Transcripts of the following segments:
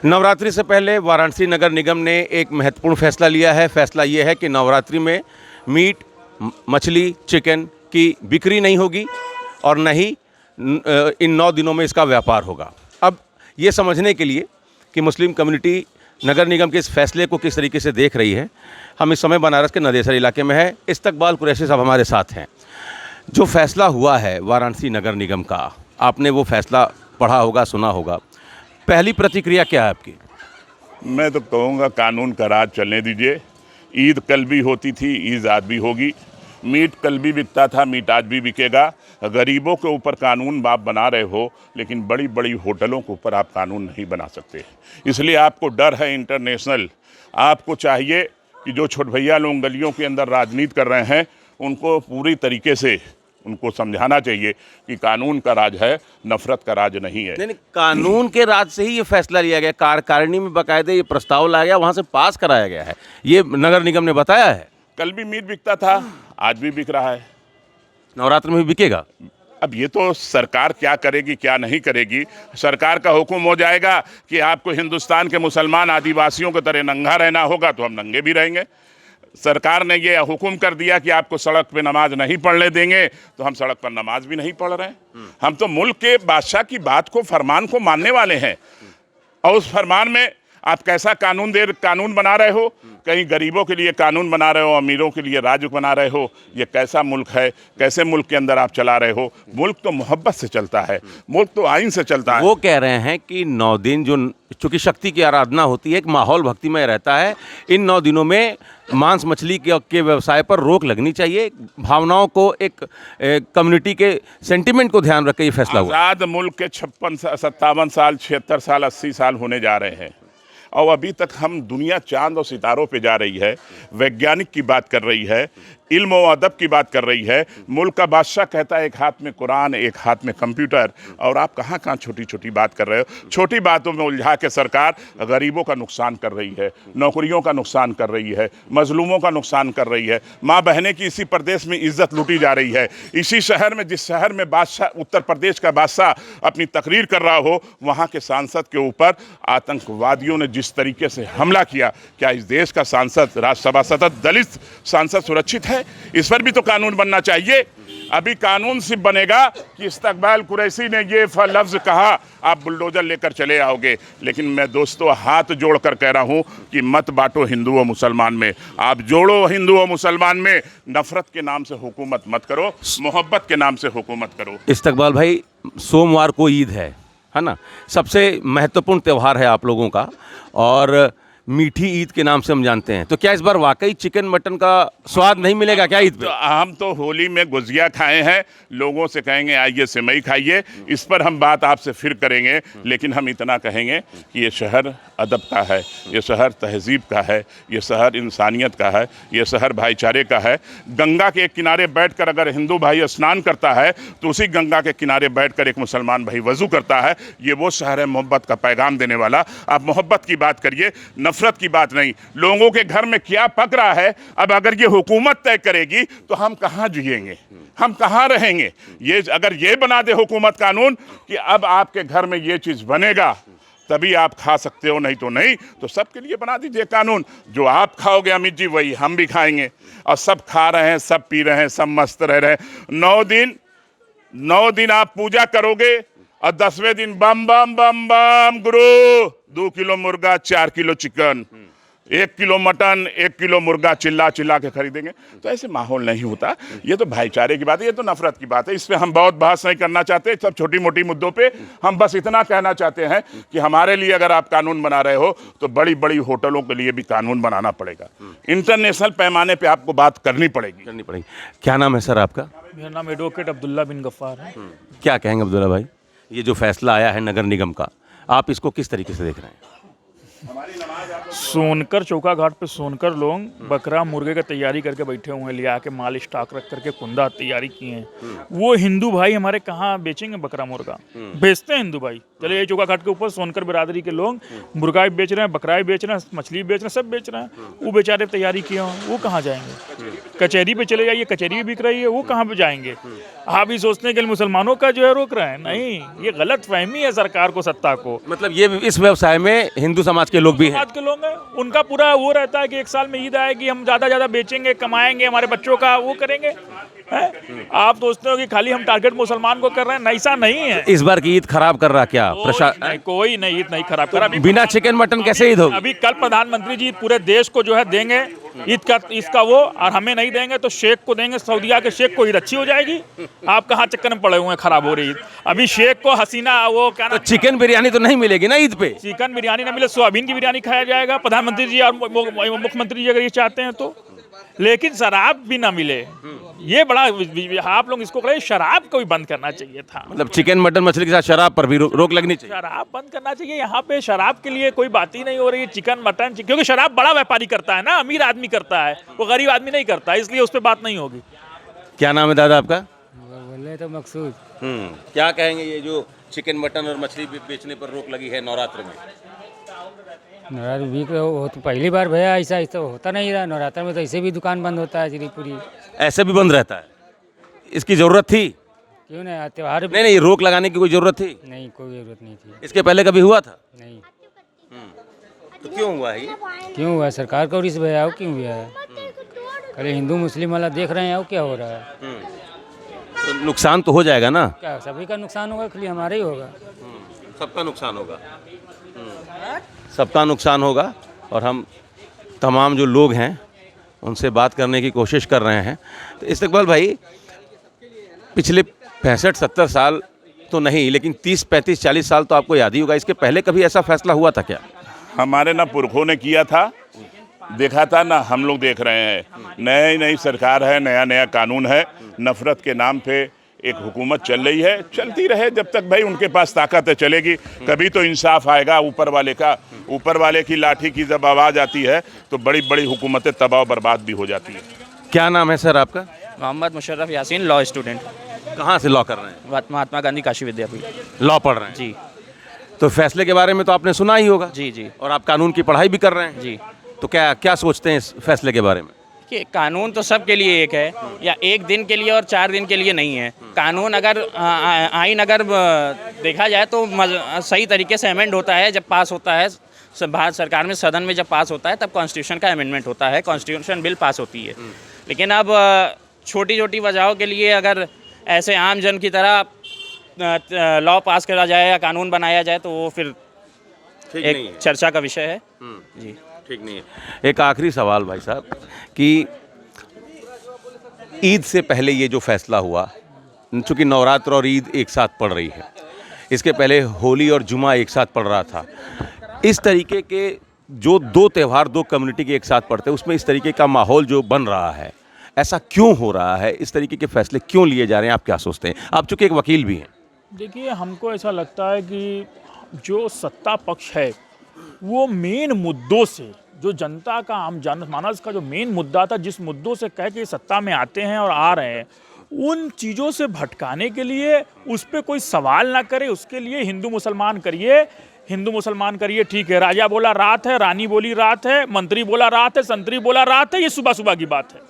नवरात्रि से पहले वाराणसी नगर निगम ने एक महत्वपूर्ण फैसला लिया है। फैसला ये है कि नवरात्रि में मीट, मछली, चिकन की बिक्री नहीं होगी और न ही इन 9 दिनों में इसका व्यापार होगा। अब ये समझने के लिए कि मुस्लिम कम्युनिटी नगर निगम के इस फैसले को किस तरीके से देख रही है, हम इस समय बनारस के नदेसर इलाके में है। इस्तकबाल कुरैशी साहब हमारे साथ हैं। जो फैसला हुआ है वाराणसी नगर निगम का, आपने वो फैसला पढ़ा होगा, सुना होगा, पहली प्रतिक्रिया क्या है आपकी? मैं तो कहूँगा कानून का राज चलने दीजिए। ईद कल भी होती थी, ईद आज भी होगी। मीट कल भी बिकता था, मीट आज भी बिकेगा। गरीबों के ऊपर कानून आप बना रहे हो, लेकिन बड़ी बड़ी होटलों के ऊपर आप कानून नहीं बना सकते। इसलिए आपको डर है इंटरनेशनल। आपको चाहिए कि जो छोट भैया लोग गलियों के अंदर राजनीति कर रहे हैं, उनको पूरी तरीके से उनको समझाना चाहिए कि कानून का राज है, नफरत का राज नहीं है। नहीं, कानून के राज से ही ये फैसला लिया गया। कार्यकारिणी में बाकायदे ये प्रस्ताव लाया गया, वहाँ से पास कराया गया है। ये नगर निगम ने बताया है। कल भी मीट बिकता था, आज भी बिक रहा है, नवरात्र में भी बिकेगा। अब ये तो सरकार क्या करेगी क्या नहीं करेगी। सरकार का हुक्म हो जाएगा कि आपको हिंदुस्तान के मुसलमान आदिवासियों की तरह नंगा रहना होगा, तो हम नंगे भी रहेंगे। सरकार ने ये हुक्म कर दिया कि आपको सड़क पे नमाज नहीं पढ़ने देंगे, तो हम सड़क पर नमाज भी नहीं पढ़ रहे हैं। हम तो मुल्क के बादशाह की बात को, फरमान को मानने वाले हैं। और उस फरमान में आप कैसा कानून बना रहे हो? कहीं गरीबों के लिए कानून बना रहे हो, अमीरों के लिए राज बना रहे हो। ये कैसा मुल्क है? कैसे मुल्क के अंदर आप चला रहे हो? मुल्क तो मोहब्बत से चलता है, मुल्क तो आइन से चलता है। वो कह रहे हैं कि 9 दिन जो चूँकि शक्ति की आराधना होती है, एक माहौल भक्तिमय रहता है, इन 9 दिनों में मांस मछली के व्यवसाय पर रोक लगनी चाहिए। भावनाओं को, एक कम्युनिटी के सेंटिमेंट को ध्यान रख के ये फैसला हुआ। आज़ाद मुल्क के 56, 57 साल, 76 साल, 80 साल होने जा रहे हैं और अभी तक हम दुनिया चांद और सितारों पे जा रही है, वैज्ञानिक की बात कर रही है, इल्म और अदब की बात कर रही है। मुल्क का बादशाह कहता है एक हाथ में कुरान, एक हाथ में कंप्यूटर, और आप कहाँ कहाँ छोटी छोटी बात कर रहे हो। छोटी बातों में उलझा के सरकार गरीबों का नुकसान कर रही है, नौकरियों का नुकसान कर रही है, मजलूमों का नुकसान कर रही है। माँ बहनें की इसी प्रदेश में इज्जत लूटी जा रही है। इसी शहर में, जिस शहर में बादशाह, उत्तर प्रदेश का बादशाह अपनी तकरीर कर रहा हो, वहाँ के सांसद के ऊपर आतंकवादियों ने जिस तरीके से हमला किया, क्या इस देश का सांसद, राज्यसभा सदस्य, दलित सांसद सुरक्षित है? इस पर भी तो कानून बनना चाहिए। अभी कानून सिर्फ बनेगा कि इस्तकबाल कुरैशी ने ये लफ्ज कहा, आप बुलडोजर लेकर चले आओगे। लेकिन मैं दोस्तों हाथ जोड़कर कह रहा हूं कि मत बांटो हिंदू और मुसलमान में, आप जोड़ो हिंदू और मुसलमान में। नफरत के नाम से हुकूमत मत करो, मोहब्बत के नाम से हुकूमत करो। इस्तकबाल भाई, सोमवार को ईद है ना? सबसे महत्वपूर्ण त्यौहार है आप लोगों का, और मीठी ईद के नाम से हम जानते हैं। तो क्या इस बार वाकई चिकन मटन का स्वाद नहीं मिलेगा क्या ईद पे? तो हम तो होली में गुजिया खाए हैं, लोगों से कहेंगे आइए सेवई खाइए। इस पर हम बात आपसे फिर करेंगे, लेकिन हम इतना कहेंगे कि ये शहर अदब का है, ये शहर तहजीब का है, ये शहर इंसानियत का है, ये शहर भाईचारे का है। गंगा के किनारे बैठकर अगर हिंदू भाई स्नान करता है, तो उसी गंगा के किनारे बैठकर एक मुसलमान भाई वज़ू करता है। ये वो शहर है मोहब्बत का पैगाम देने वाला। आप मोहब्बत की बात करिए, नफरत की बात नहीं। लोगों के घर में क्या पक रहा है, अब अगर ये हुकूमत तय करेगी तो हम कहाँ जिएंगे, हम कहाँ रहेंगे? ये अगर ये बना दे हुकूमत कानून कि अब आपके घर में ये चीज़ बनेगा तभी आप खा सकते हो, नहीं तो नहीं, तो सबके लिए बना दीजिए कानून। जो आप खाओगे अमित जी, वही हम भी खाएंगे। और सब खा रहे हैं, सब पी रहे हैं, सब मस्त रह रहे हैं। 9 दिन आप पूजा करोगे और 10वें दिन बम बम बम बम गुरु, 2 किलो मुर्गा, 4 kilo chicken, 1 kilo mutton, 1 kilo मुर्गा चिल्ला चिल्ला के खरीदेंगे। तो ऐसे माहौल नहीं होता। ये तो भाईचारे की बात है, ये तो नफरत की बात है। इस पर हम बहुत बहस नहीं करना चाहते। सब छोटी मोटी मुद्दों पे हम बस इतना कहना चाहते हैं कि हमारे लिए अगर आप कानून बना रहे हो, तो बड़ी बड़ी होटलों के लिए भी कानून बनाना पड़ेगा। इंटरनेशनल पैमाने पे आपको बात करनी पड़ेगी। क्या नाम है सर आपका? मेरा नाम एडवोकेट अब्दुल्ला बिन गफ्फार है। क्या कहेंगे अब्दुल्ला भाई, ये जो फैसला आया है नगर निगम का, आप इसको किस तरीके से देख रहे हैं? सोनकर चौका घाट पे सोनकर लोग बकरा मुर्गे का तैयारी करके बैठे हुए हैं, लिया के माल स्टॉक रख करके कुंदा तैयारी किए हैं। वो हिंदू भाई हमारे कहाँ बेचेंगे बकरा मुर्गा? बेचते हैं हिंदू भाई। चलिए, ये चौका घाट के ऊपर सोनकर बिरादरी के लोग मुर्गा भी बेच रहे हैं, बकरा भी बेच रहे हैं, मछली भी बेच रहे हैं, सब बेच रहे हैं। वो बेचारे तैयारी किए हों, वो कहाँ जाएंगे? कचहरी पे चले जाइए, कचहरी भी बिक रही है, वो कहाँ पे जाएंगे? आप ही सोचते हैं कि मुसलमानों का जो है रोक रहे हैं, नहीं, ये गलत फहमी है सरकार को, सत्ता को। मतलब ये इस व्यवसाय में हिंदू समाज के लोग भी हैं। समाज के लोग हैं, उनका पूरा वो रहता है कि एक साल में ईद आएगी, हम ज़्यादा बेचेंगे, कमाएंगे, हमारे बच्चों का वो करेंगे, हैं? आप सोचते हो कि खाली हम टारगेट मुसलमान को कर रहे हैं, ऐसा नहीं है। इस बार की ईद खराब कर रहा क्या प्रशासन? कोई नहीं, ईद नहीं खराब करा। बिना चिकन मटन कैसे ईद होगी? अभी कल प्रधानमंत्री जी पूरे देश को जो है देंगे ईद का, इसका वो, और हमें नहीं देंगे तो शेख को देंगे, सऊदीया के शेख को ईद अच्छी हो जाएगी। आप कहाँ चक्कर में पड़े हुए हैं, खराब हो रही ईद। अभी शेख को हसीना वो क्या तो चिकन बिरयानी तो नहीं मिलेगी ना ईद पे? चिकन बिरयानी ना मिले, सोयाबीन की बिरयानी खाया जाएगा प्रधानमंत्री जी और मुख्यमंत्री जी अगर ये चाहते हैं तो। लेकिन शराब भी ना मिले, ये बड़ा, आप लोग इसको कहें शराब को भी बंद करना चाहिए था। मतलब चिकन मटन मछली के साथ शराब पर भी रोक लगनी चाहिए। शराब बंद करना चाहिए। यहाँ पे शराब के लिए कोई बात ही नहीं हो रही है। चिकन मटन, क्योंकि शराब बड़ा व्यापारी करता है ना, अमीर आदमी करता है, वो गरीब आदमी नहीं करता, इसलिए उस पर बात नहीं होगी। क्या नाम है दादा आपका? बोले तो मकसूद। क्या कहेंगे ये जो चिकन मटन और मछली बेचने पर रोक लगी है नवरात्र में? नवरात्र भी हो तो पहली बार भैया, ऐसा ऐसा होता नहीं रहा। नवरात्र में तो ऐसे भी दुकान बंद होता है श्रीपुरी। ऐसे भी बंद रहता है? इसकी जरूरत थी? क्यों नहीं, त्योहार नहीं नहीं, रोक लगाने की कोई जरूरत थी? नहीं, कोई जरूरत नहीं थी। इसके पहले कभी हुआ था? नहीं। तो क्यों हुआ है ये? क्यों हुआ? सरकार का रिस्क भैया, क्यों हुआ है? खाली हिंदू मुस्लिम वाला देख रहे हैं, क्या हो रहा है? तो नुकसान तो हो जाएगा ना? क्या सभी का नुकसान होगा, खाली हमारा ही होगा? सबका नुकसान होगा। सबका नुकसान होगा। और हम तमाम जो लोग हैं उनसे बात करने की कोशिश कर रहे हैं। तो इस्तकबाल भाई, पिछले 65-70 साल तो नहीं, लेकिन 30-35-40 साल तो आपको याद ही होगा, इसके पहले कभी ऐसा फैसला हुआ था क्या? हमारे ना पुरखों ने किया था, देखा था ना, हम लोग देख रहे हैं। नई नई सरकार है, नया नया कानून है, नफरत के नाम पे एक हुकूमत चल रही है, चलती रहे जब तक भाई उनके पास ताकत है, चलेगी। कभी तो इंसाफ आएगा ऊपर वाले का। ऊपर वाले की लाठी की जब आवाज़ आती है तो बड़ी बड़ी हुकूमतें तबाह बर्बाद भी हो जाती है। क्या नाम है सर आपका? मोहम्मद मुशर्रफ यासीन, लॉ स्टूडेंट, कहाँ से लॉ कर रहे हैं? महात्मा गांधी काशी विद्यापीठ। लॉ पढ़ रहे हैं जी तो फैसले के बारे में तो आपने सुना ही होगा। जी जी और आप कानून की पढ़ाई भी कर रहे हैं। जी। तो क्या क्या सोचते हैं इस फैसले के बारे में? कि कानून तो सबके लिए एक है, या एक दिन के लिए और 4 दिन के लिए नहीं है। कानून अगर आइन अगर देखा जाए तो सही तरीके से अमेंड होता है जब पास होता है भारत सरकार में, सदन में जब पास होता है तब कॉन्स्टिट्यूशन का अमेंडमेंट होता है, कॉन्स्टिट्यूशन बिल पास होती है। लेकिन अब छोटी छोटी वजहों के लिए अगर ऐसे आम जन की तरह लॉ पास करा जाए या कानून बनाया जाए तो वो फिर एक चर्चा का विषय है। जी ठीक नहीं है। एक आखिरी सवाल भाई साहब, कि ईद से पहले ये जो फैसला हुआ, चूँकि नवरात्र और ईद एक साथ पड़ रही है, इसके पहले होली और जुमा एक साथ पड़ रहा था, इस तरीके के जो दो त्यौहार दो कम्युनिटी के एक साथ पड़ते हैं, उसमें इस तरीके का माहौल जो बन रहा है, ऐसा क्यों हो रहा है? इस तरीके के फैसले क्यों लिए जा रहे हैं? आप क्या सोचते हैं? आप चूँकि एक वकील भी हैं। देखिए, हमको ऐसा लगता है कि जो सत्ता पक्ष है वो मेन मुद्दों से, जो जनता का, आम जनमानस का जो मेन मुद्दा था, जिस मुद्दों से कह के सत्ता में आते हैं और आ रहे हैं, उन चीज़ों से भटकाने के लिए उस पर कोई सवाल ना करे, उसके लिए हिंदू मुसलमान करिए, हिंदू मुसलमान करिए, ठीक है। राजा बोला रात है, रानी बोली रात है, मंत्री बोला रात है, संतरी बोला रात है, ये सुबह सुबह की बात है।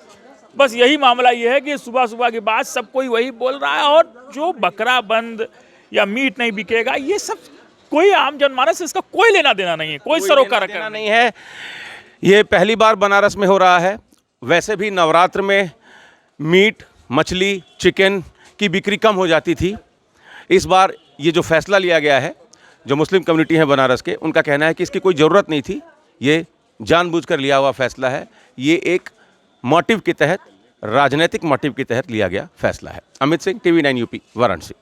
बस यही मामला ये है कि सुबह सुबह की बात सब कोई वही बोल रहा है, और जो बकरा बंद या मीट नहीं बिकेगा, ये सब कोई आम जनमानस से इसका कोई लेना देना नहीं है, कोई सरोकार करना नहीं है। ये पहली बार बनारस में हो रहा है। वैसे भी नवरात्र में मीट, मछली, चिकन की बिक्री कम हो जाती थी। इस बार ये जो फैसला लिया गया है, जो मुस्लिम कम्युनिटी है बनारस के, उनका कहना है कि इसकी कोई ज़रूरत नहीं थी, ये जानबूझकर लिया हुआ फैसला है, ये एक मोटिव के तहत, राजनीतिक मोटिव के तहत लिया गया फैसला है। Amit Singh, TV9 UP, Varanasi.